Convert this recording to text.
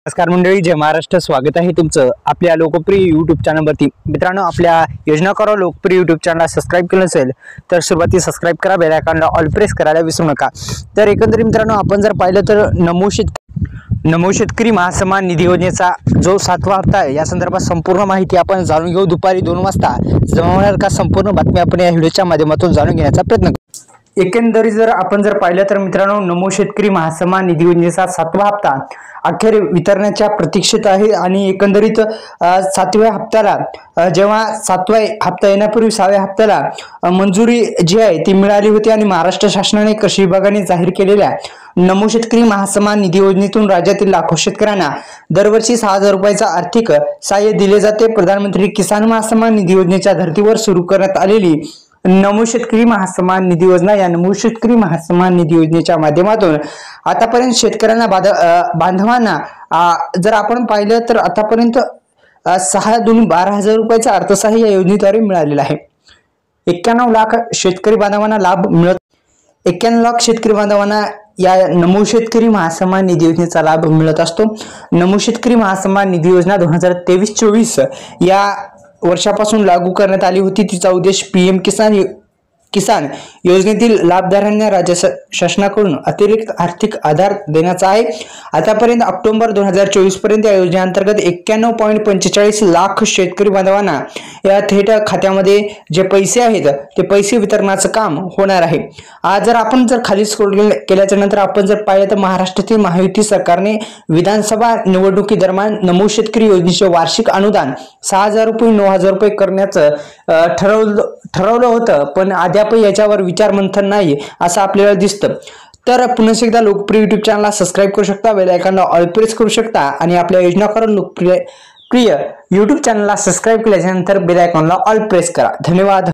नमस्कार मंडळी, जय महाराष्ट्र. स्वागत आहे तुमचं आपल्या लोकप्रिय यूट्यूब चॅनलवरती. मित्रांनो, आपल्या योजना करा लोकप्रिय यूट्यूब चॅनलला सबस्क्राईब केलं नसेल तर सुरुवातीला सबस्क्राईब करा, बेल आयकॉनला ऑल प्रेस करायला विसरू नका. तर एकंदरीत मित्रांनो, आपण जर पाहिलं तर नमो शेतकरी महासन्मान निधी योजनेचा जो 7वा हप्ता आहे या संदर्भात संपूर्ण माहिती आपण जाणून घेऊ. दुपारी 2 वाजता जमा होणार का संपूर्ण बातमी आपण या व्हिडिओच्या माध्यमातून जाणून घेण्याचा प्रयत्न करू. एकंदरीत जर आपण जर पाहिलं तर मित्रांनो, नमो शेतकरी महासन्मान निधी योजनेचा 7वा हप्ता अखेर वितरणाच्या प्रतीक्षेत आहे. आणि एकंदरीत 7व्या हप्त्याला जेव्हा 7वा हप्ता येण्यापूर्वी 6व्या हप्त्याला मंजुरी जी आहे ती मिळाली होती. आणि महाराष्ट्र शासनाने कृषी विभागाने जाहीर केलेल्या नमो शेतकरी महासन्मान निधी योजनेतून राज्यातील लाखो शेतकऱ्यांना दरवर्षी 6,000 रुपयाचा आर्थिक सहाय्य दिले जाते. प्रधानमंत्री किसान महासन्मान निधी योजनेच्या धर्तीवर सुरू करण्यात आलेली नमो शेतकरी महासन्मान निधी योजना या नमो शेतकरी महासन्मान निधी योजनेच्या माध्यमातून आतापर्यंत शेतकऱ्यांना बांधवांना जर आपण पाहिलं तर आतापर्यंत 6,12,000 रुपयाचा अर्थसहाय्य या योजनेद्वारे मिळालेला आहे. 91 लाख शेतकरी बांधवांना लाभ मिळत 91 लाख शेतकरी बांधवांना या नमो शेतकरी महासन्मान निधी योजनेचा लाभ मिळत असतो. नमो शेतकरी महासन्मान निधी योजना 2023-24 या वर्षापासून लागू करण्यात आली होती. तिचा उद्देश पीएम किसान योजनेतील लाभधारकांना राज्य शासनाकडून अतिरिक्त आर्थिक आधार देण्याचा आहे. आतापर्यंत ऑक्टोबर 2024 पर्यंत या योजनेअंतर्गत 91.45 लाख शेतकरी बांधवांना या थेट खात्यामध्ये जे पैसे आहेत ते पैसे वितरणाचं काम होणार आहे. आज जर आपण खाली स्क्रोल केल्याच्या नंतर आपण जर पाहिलं तर महाराष्ट्रातील महायुती सरकारने विधानसभा निवडणुकी दरम्यान नमो शेतकरी योजनेचे वार्षिक अनुदान 6,000 रुपये 9,000 रुपये करण्याचं ठरवलं होतं. पण अद्याप याच्यावर विचारमंथन नाही असं आपल्याला दिसतं. तर पुन्हा एकदा लोकप्रिय यूट्यूब चॅनलला सबस्क्राईब करू शकता, बेल आयकॉनला ऑल प्रेस करू शकता आणि आपल्या योजना करून लोकप्रिय यूट्यूब चॅनलला सबस्क्राईब केल्यानंतर बेल आयकॉनला ऑल प्रेस करा. धन्यवाद.